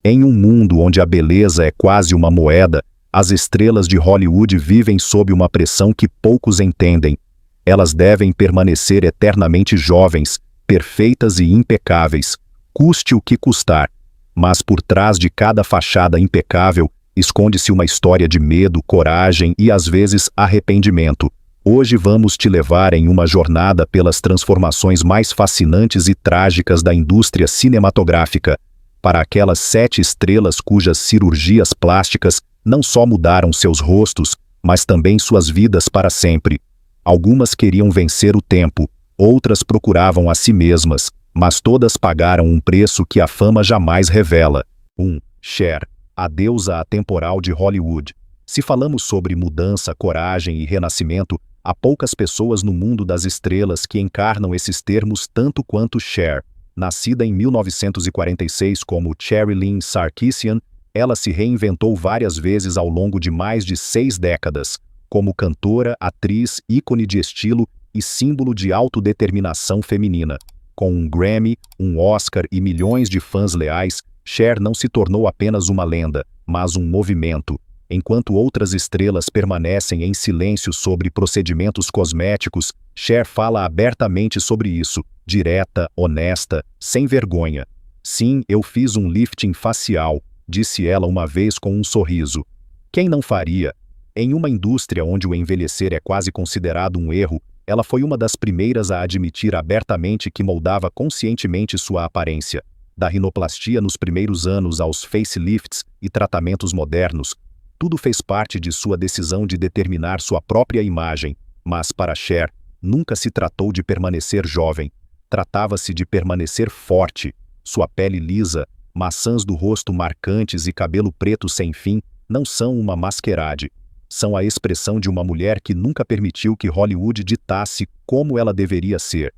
Em um mundo onde a beleza é quase uma moeda, as estrelas de Hollywood vivem sob uma pressão que poucos entendem. Elas devem permanecer eternamente jovens, perfeitas e impecáveis, custe o que custar. Mas por trás de cada fachada impecável, esconde-se uma história de medo, coragem e às vezes arrependimento. Hoje vamos te levar em uma jornada pelas transformações mais fascinantes e trágicas da indústria cinematográfica, para aquelas 7 estrelas cujas cirurgias plásticas não só mudaram seus rostos, mas também suas vidas para sempre. Algumas queriam vencer o tempo, outras procuravam a si mesmas, mas todas pagaram um preço que a fama jamais revela. 1. Cher, a deusa atemporal de Hollywood. Se falamos sobre mudança, coragem e renascimento, há poucas pessoas no mundo das estrelas que encarnam esses termos tanto quanto Cher. Nascida em 1946 como Cherry Lynn Sarkisian, ela se reinventou várias vezes ao longo de mais de 6 décadas, como cantora, atriz, ícone de estilo e símbolo de autodeterminação feminina. Com um Grammy, um Oscar e milhões de fãs leais, Cher não se tornou apenas uma lenda, mas um movimento. Enquanto outras estrelas permanecem em silêncio sobre procedimentos cosméticos, Cher fala abertamente sobre isso, direta, honesta, sem vergonha. Sim, eu fiz um lifting facial, disse ela uma vez com um sorriso. Quem não faria? Em uma indústria onde o envelhecer é quase considerado um erro, ela foi uma das primeiras a admitir abertamente que moldava conscientemente sua aparência. Da rinoplastia nos primeiros anos aos facelifts e tratamentos modernos, tudo fez parte de sua decisão de determinar sua própria imagem, mas para Cher, nunca se tratou de permanecer jovem. Tratava-se de permanecer forte. Sua pele lisa, maçãs do rosto marcantes e cabelo preto sem fim não são uma masquerade. São a expressão de uma mulher que nunca permitiu que Hollywood ditasse como ela deveria ser.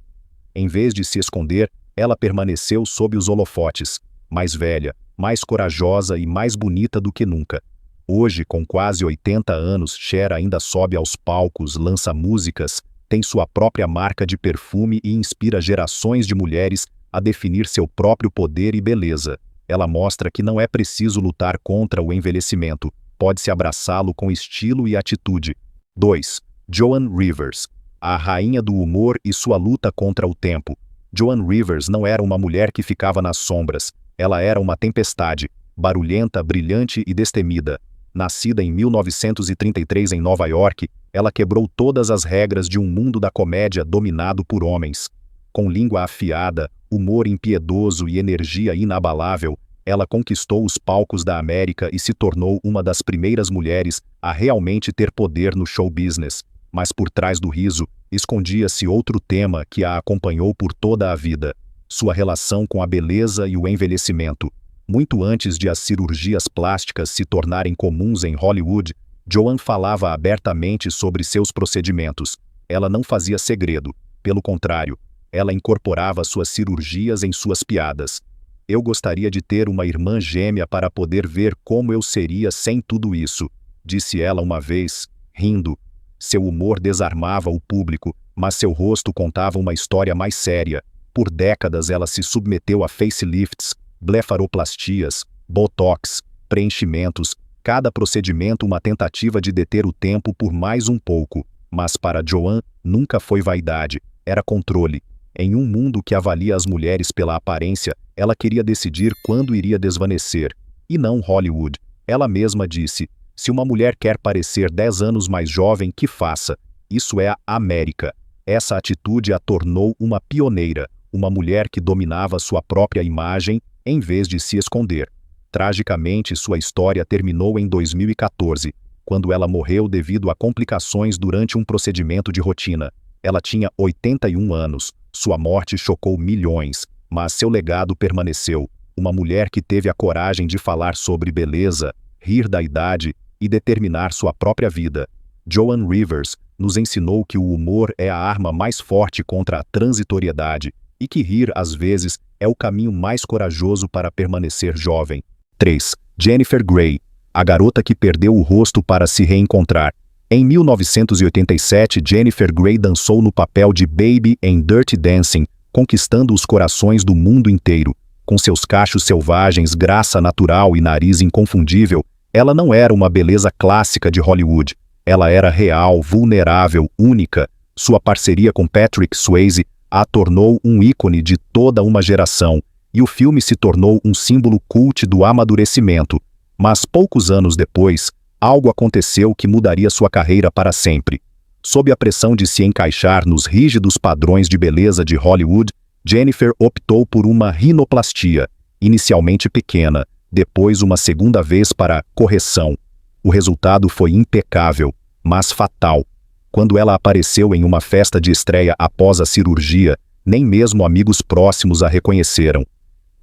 Em vez de se esconder, ela permaneceu sob os holofotes, mais velha, mais corajosa e mais bonita do que nunca. Hoje, com quase 80 anos, Cher ainda sobe aos palcos, lança músicas, tem sua própria marca de perfume e inspira gerações de mulheres a definir seu próprio poder e beleza. Ela mostra que não é preciso lutar contra o envelhecimento, pode-se abraçá-lo com estilo e atitude. 2. Joan Rivers, a rainha do humor e sua luta contra o tempo. Joan Rivers não era uma mulher que ficava nas sombras, ela era uma tempestade, barulhenta, brilhante e destemida. Nascida em 1933 em Nova York, ela quebrou todas as regras de um mundo da comédia dominado por homens. Com língua afiada, humor impiedoso e energia inabalável, ela conquistou os palcos da América e se tornou uma das primeiras mulheres a realmente ter poder no show business. Mas por trás do riso, escondia-se outro tema que a acompanhou por toda a vida: sua relação com a beleza e o envelhecimento. Muito antes de as cirurgias plásticas se tornarem comuns em Hollywood, Joan falava abertamente sobre seus procedimentos. Ela não fazia segredo. Pelo contrário, ela incorporava suas cirurgias em suas piadas. Eu gostaria de ter uma irmã gêmea para poder ver como eu seria sem tudo isso, disse ela uma vez, rindo. Seu humor desarmava o público, mas seu rosto contava uma história mais séria. Por décadas ela se submeteu a facelifts, blefaroplastias, botox, preenchimentos, cada procedimento uma tentativa de deter o tempo por mais um pouco. Mas para Joan, nunca foi vaidade, era controle. Em um mundo que avalia as mulheres pela aparência, ela queria decidir quando iria desvanecer. E não Hollywood. Ela mesma disse: se uma mulher quer parecer 10 anos mais jovem, que faça. Isso é a América. Essa atitude a tornou uma pioneira, uma mulher que dominava sua própria imagem, em vez de se esconder. Tragicamente, sua história terminou em 2014, quando ela morreu devido a complicações durante um procedimento de rotina. Ela tinha 81 anos. Sua morte chocou milhões, mas seu legado permaneceu. Uma mulher que teve a coragem de falar sobre beleza, rir da idade e determinar sua própria vida. Joan Rivers nos ensinou que o humor é a arma mais forte contra a transitoriedade e que rir, às vezes, é o caminho mais corajoso para permanecer jovem. 3. Jennifer Grey, a garota que perdeu o rosto para se reencontrar. Em 1987, Jennifer Grey dançou no papel de Baby em Dirty Dancing, conquistando os corações do mundo inteiro. com seus cachos selvagens, graça natural e nariz inconfundível, ela não era uma beleza clássica de Hollywood. Ela era real, vulnerável, única. Sua parceria com Patrick Swayze a tornou um ícone de toda uma geração, e o filme se tornou um símbolo cult do amadurecimento. Mas poucos anos depois, algo aconteceu que mudaria sua carreira para sempre. Sob a pressão de se encaixar nos rígidos padrões de beleza de Hollywood, Jennifer optou por uma rinoplastia, inicialmente pequena, depois uma segunda vez para correção. O resultado foi impecável, mas fatal. Quando ela apareceu em uma festa de estreia após a cirurgia, nem mesmo amigos próximos a reconheceram.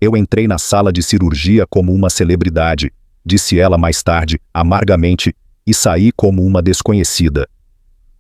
"Eu entrei na sala de cirurgia como uma celebridade", disse ela mais tarde, amargamente, "e saí como uma desconhecida."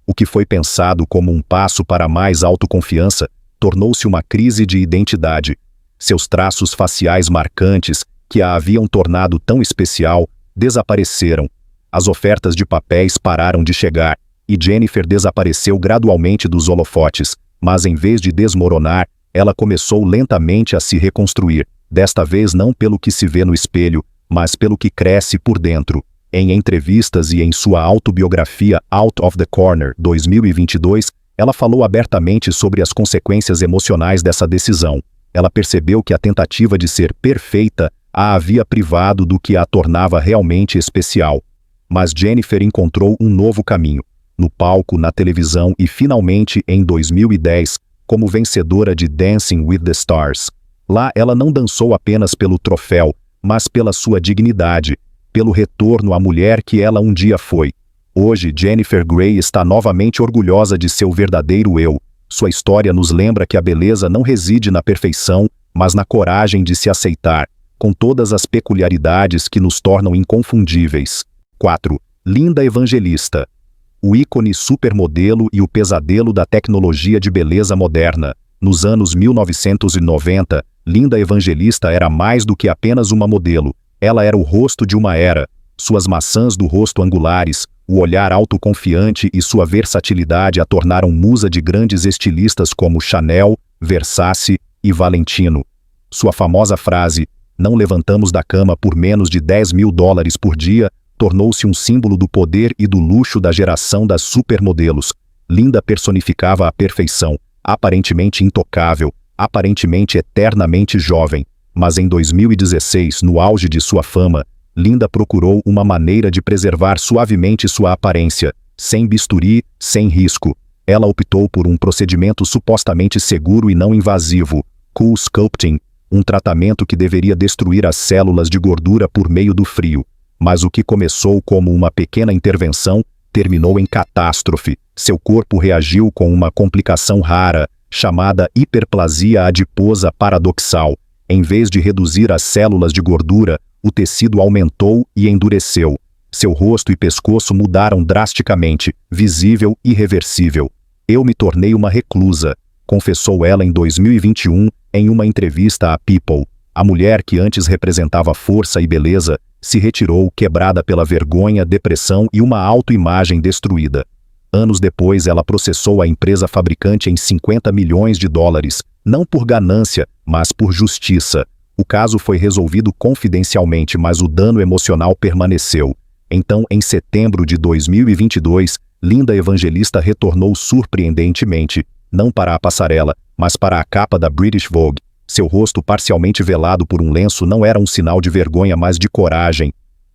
O que foi pensado como um passo para mais autoconfiança tornou-se uma crise de identidade. Seus traços faciais marcantes, que a haviam tornado tão especial, desapareceram. As ofertas de papéis pararam de chegar, e Jennifer desapareceu gradualmente dos holofotes, mas em vez de desmoronar, ela começou lentamente a se reconstruir, desta vez não pelo que se vê no espelho, mas pelo que cresce por dentro. Em entrevistas e em sua autobiografia Out of the Corner 2022, ela falou abertamente sobre as consequências emocionais dessa decisão. Ela percebeu que a tentativa de ser perfeita a havia privado do que a tornava realmente especial. Mas Jennifer encontrou um novo caminho, no palco, na televisão e finalmente em 2010, como vencedora de Dancing with the Stars. Lá ela não dançou apenas pelo troféu, mas pela sua dignidade, pelo retorno à mulher que ela um dia foi. Hoje, Jennifer Grey está novamente orgulhosa de seu verdadeiro eu. Sua história nos lembra que a beleza não reside na perfeição, mas na coragem de se aceitar, com todas as peculiaridades que nos tornam inconfundíveis. 4. Linda Evangelista. O ícone supermodelo e o pesadelo da tecnologia de beleza moderna. Nos anos 1990, Linda Evangelista era mais do que apenas uma modelo. Ela era o rosto de uma era. Suas maçãs do rosto angulares, o olhar autoconfiante e sua versatilidade a tornaram musa de grandes estilistas como Chanel, Versace e Valentino. Sua famosa frase, "Não levantamos da cama por menos de $10.000 por dia", tornou-se um símbolo do poder e do luxo da geração das supermodelos. Linda personificava a perfeição, aparentemente intocável, aparentemente eternamente jovem. Mas em 2016, no auge de sua fama, Linda procurou uma maneira de preservar suavemente sua aparência, sem bisturi, sem risco. Ela optou por um procedimento supostamente seguro e não invasivo, Cool Sculpting, um tratamento que deveria destruir as células de gordura por meio do frio. Mas o que começou como uma pequena intervenção terminou em catástrofe. Seu corpo reagiu com uma complicação rara, chamada hiperplasia adiposa paradoxal. Em vez de reduzir as células de gordura, o tecido aumentou e endureceu. Seu rosto e pescoço mudaram drasticamente, visível e irreversível. "Eu me tornei uma reclusa", confessou ela em 2021 em uma entrevista à People. A mulher que antes representava força e beleza se retirou quebrada pela vergonha, depressão e uma autoimagem destruída. Anos depois, ela processou a empresa fabricante em $50 milhões, não por ganância, mas por justiça. O caso foi resolvido confidencialmente, mas o dano emocional permaneceu. Então, em setembro de 2022, Linda Evangelista retornou surpreendentemente, não para a passarela, mas para a capa da British Vogue. Seu rosto parcialmente velado por um lenço não era um sinal de vergonha, mas de coragem.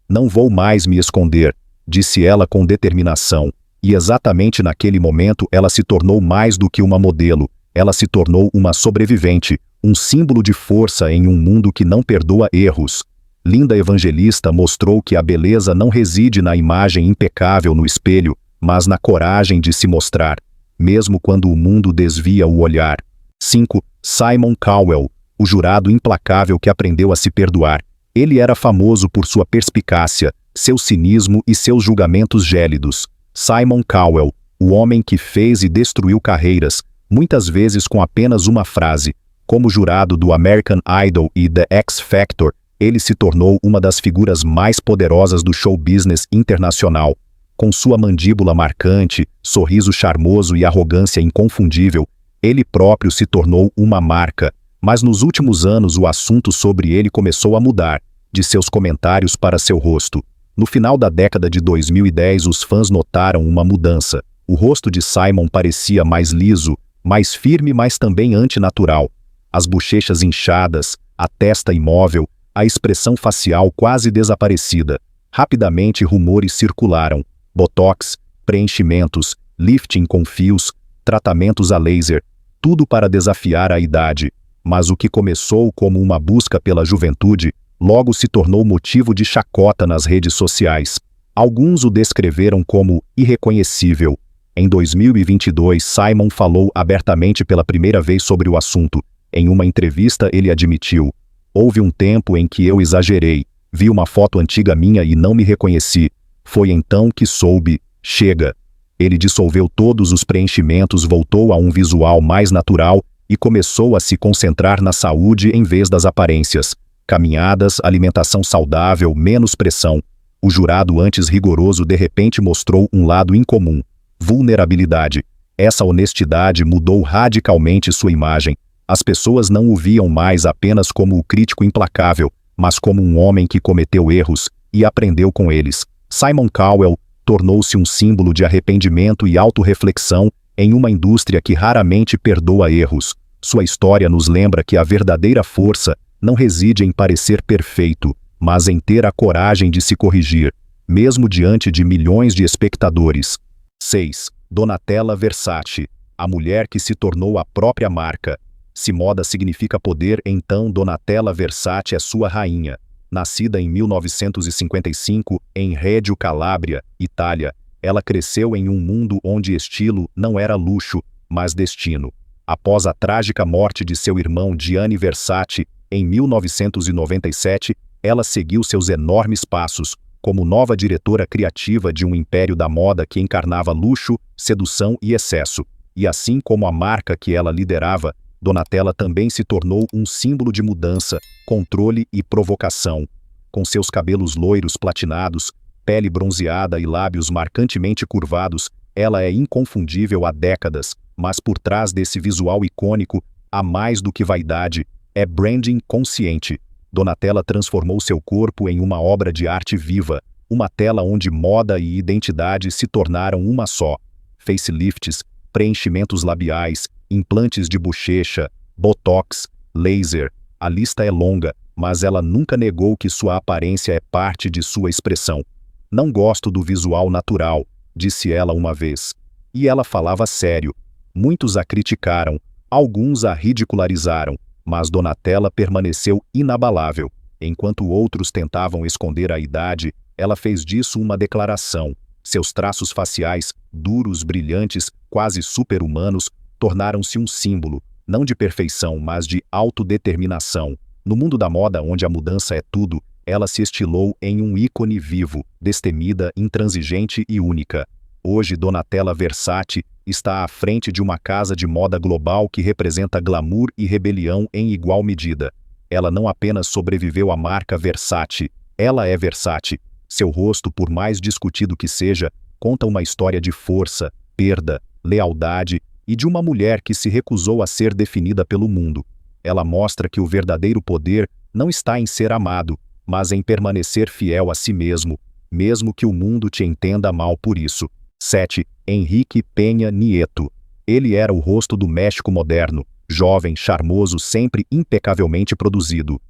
"Não vou mais me esconder", disse ela com determinação. E exatamente naquele momento ela se tornou mais do que uma modelo. Ela se tornou uma sobrevivente, um símbolo de força em um mundo que não perdoa erros. Linda Evangelista mostrou que a beleza não reside na imagem impecável no espelho, mas na coragem de se mostrar, mesmo quando o mundo desvia o olhar. 5. Simon Cowell, o jurado implacável que aprendeu a se perdoar. Ele era famoso por sua perspicácia, seu cinismo e seus julgamentos gélidos. Simon Cowell, o homem que fez e destruiu carreiras, muitas vezes com apenas uma frase. Como jurado do American Idol e The X Factor, ele se tornou uma das figuras mais poderosas do show business internacional. Com sua mandíbula marcante, sorriso charmoso e arrogância inconfundível, ele próprio se tornou uma marca. Mas nos últimos anos o assunto sobre ele começou a mudar, de seus comentários para seu rosto. No final da década de 2010 os fãs notaram uma mudança. O rosto de Simon parecia mais liso, mais firme, mas também antinatural. As bochechas inchadas, a testa imóvel, a expressão facial quase desaparecida. Rapidamente rumores circularam. Botox, preenchimentos, lifting com fios, tratamentos a laser, tudo para desafiar a idade. Mas o que começou como uma busca pela juventude, logo se tornou motivo de chacota nas redes sociais. Alguns o descreveram como irreconhecível. Em 2022, Simon falou abertamente pela primeira vez sobre o assunto. Em uma entrevista ele admitiu: "Houve um tempo em que eu exagerei, vi uma foto antiga minha e não me reconheci. Foi então que soube, chega." Ele dissolveu todos os preenchimentos, voltou a um visual mais natural e começou a se concentrar na saúde em vez das aparências. Caminhadas, alimentação saudável, menos pressão. O jurado antes rigoroso de repente mostrou um lado incomum: vulnerabilidade. Essa honestidade mudou radicalmente sua imagem. As pessoas não o viam mais apenas como o crítico implacável, mas como um homem que cometeu erros e aprendeu com eles. Simon Cowell tornou-se um símbolo de arrependimento e autorreflexão em uma indústria que raramente perdoa erros. Sua história nos lembra que a verdadeira força não reside em parecer perfeito, mas em ter a coragem de se corrigir, mesmo diante de milhões de espectadores. 6. Donatella Versace, a mulher que se tornou a própria marca. Se moda significa poder, então Donatella Versace é sua rainha. Nascida em 1955, em Reggio Calabria, Itália, ela cresceu em um mundo onde estilo não era luxo, mas destino. Após a trágica morte de seu irmão Gianni Versace, em 1997, ela seguiu seus enormes passos, como nova diretora criativa de um império da moda que encarnava luxo, sedução e excesso. E assim como a marca que ela liderava, Donatella também se tornou um símbolo de mudança, controle e provocação. Com seus cabelos loiros platinados, pele bronzeada e lábios marcantemente curvados, ela é inconfundível há décadas, mas por trás desse visual icônico, há mais do que vaidade, é branding consciente. Donatella transformou seu corpo em uma obra de arte viva, uma tela onde moda e identidade se tornaram uma só. Facelifts, preenchimentos labiais, implantes de bochecha, botox, laser, a lista é longa, mas ela nunca negou que sua aparência é parte de sua expressão. "Não gosto do visual natural", disse ela uma vez. E ela falava sério. Muitos a criticaram, alguns a ridicularizaram, mas Donatella permaneceu inabalável. Enquanto outros tentavam esconder a idade, ela fez disso uma declaração. Seus traços faciais, duros, brilhantes, quase super-humanos, tornaram-se um símbolo, não de perfeição, mas de autodeterminação. No mundo da moda, onde a mudança é tudo, ela se estilou em um ícone vivo, destemida, intransigente e única. Hoje, Donatella Versace está à frente de uma casa de moda global que representa glamour e rebelião em igual medida. Ela não apenas sobreviveu à marca Versace, ela é Versace. Seu rosto, por mais discutido que seja, conta uma história de força, perda, lealdade e de uma mulher que se recusou a ser definida pelo mundo. Ela mostra que o verdadeiro poder não está em ser amado, mas em permanecer fiel a si mesmo, mesmo que o mundo te entenda mal por isso. 7. Enrique Peña Nieto. Ele era o rosto do México moderno, jovem, charmoso, sempre impecavelmente produzido.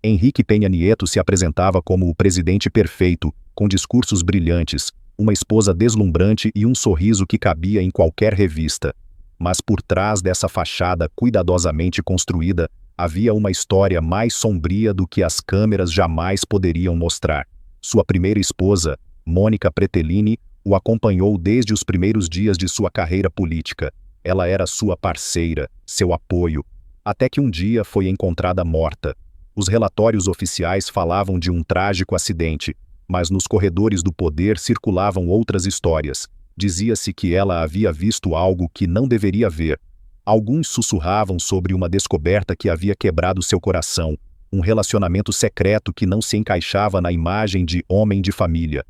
Henrique Peña Nieto se apresentava como o presidente perfeito, com discursos brilhantes, uma esposa deslumbrante e um sorriso que cabia em qualquer revista. Mas por trás dessa fachada cuidadosamente construída, havia uma história mais sombria do que as câmeras jamais poderiam mostrar. Sua primeira esposa, Mônica Pretellini, o acompanhou desde os primeiros dias de sua carreira política. Ela era sua parceira, seu apoio, até que um dia foi encontrada morta. Os relatórios oficiais falavam de um trágico acidente, mas nos corredores do poder circulavam outras histórias. Dizia-se que ela havia visto algo que não deveria ver. Alguns sussurravam sobre uma descoberta que havia quebrado seu coração, um relacionamento secreto que não se encaixava na imagem de homem de família.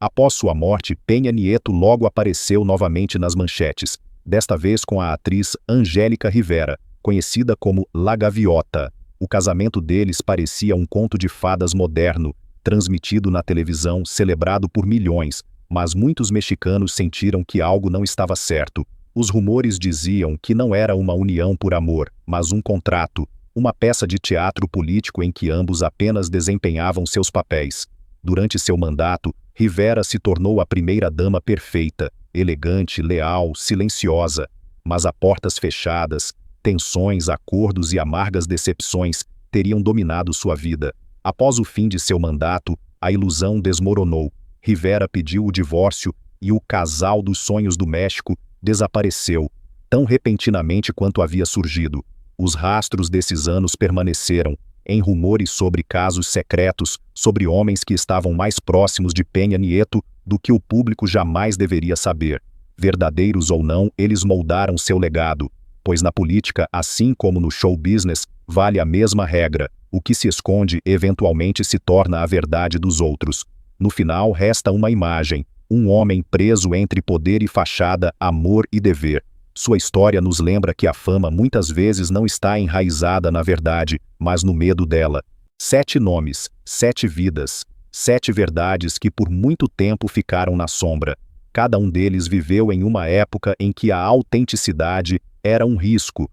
Após sua morte, Peña Nieto logo apareceu novamente nas manchetes, desta vez com a atriz Angélica Rivera, conhecida como La Gaviota. O casamento deles parecia um conto de fadas moderno, transmitido na televisão, celebrado por milhões, mas muitos mexicanos sentiram que algo não estava certo. Os rumores diziam que não era uma união por amor, mas um contrato, uma peça de teatro político em que ambos apenas desempenhavam seus papéis. Durante seu mandato, Rivera se tornou a primeira-dama perfeita, elegante, leal, silenciosa. Mas a portas fechadas, tensões, acordos e amargas decepções teriam dominado sua vida. Após o fim de seu mandato, a ilusão desmoronou. Rivera pediu o divórcio e o casal dos sonhos do México desapareceu, tão repentinamente quanto havia surgido. Os rastros desses anos permaneceram, em rumores sobre casos secretos, sobre homens que estavam mais próximos de Peña Nieto do que o público jamais deveria saber. Verdadeiros ou não, eles moldaram seu legado, pois na política, assim como no show business, vale a mesma regra: o que se esconde eventualmente se torna a verdade dos outros. No final resta uma imagem, um homem preso entre poder e fachada, amor e dever. Sua história nos lembra que a fama muitas vezes não está enraizada na verdade, mas no medo dela. 7 nomes, 7 vidas, 7 verdades que por muito tempo ficaram na sombra. Cada um deles viveu em uma época em que a autenticidade era um risco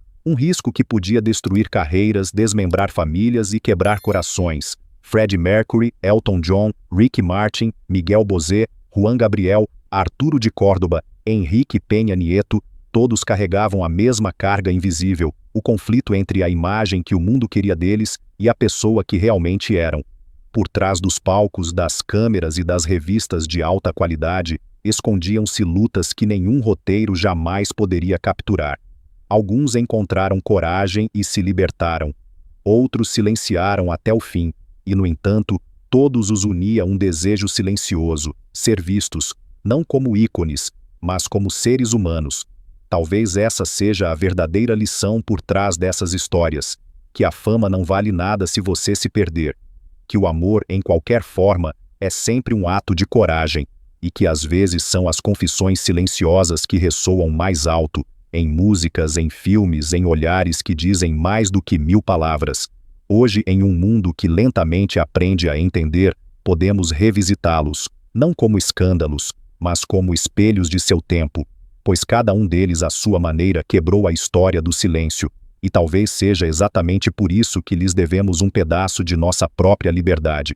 que podia destruir carreiras, desmembrar famílias e quebrar corações. Freddie Mercury, Elton John, Ricky Martin, Miguel Bosé, Juan Gabriel, Arturo de Córdoba, Enrique Peña Nieto, todos carregavam a mesma carga invisível, o conflito entre a imagem que o mundo queria deles e a pessoa que realmente eram. Por trás dos palcos, das câmeras e das revistas de alta qualidade, escondiam-se lutas que nenhum roteiro jamais poderia capturar. Alguns encontraram coragem e se libertaram. Outros silenciaram até o fim, e, no entanto, todos os unia um desejo silencioso: ser vistos, não como ícones, mas como seres humanos. Talvez essa seja a verdadeira lição por trás dessas histórias: que a fama não vale nada se você se perder, que o amor, em qualquer forma, é sempre um ato de coragem, e que às vezes são as confissões silenciosas que ressoam mais alto, em músicas, em filmes, em olhares que dizem mais do que 1000 palavras. Hoje, em um mundo que lentamente aprende a entender, podemos revisitá-los, não como escândalos, mas como espelhos de seu tempo, pois cada um deles à sua maneira quebrou a história do silêncio, e talvez seja exatamente por isso que lhes devemos um pedaço de nossa própria liberdade.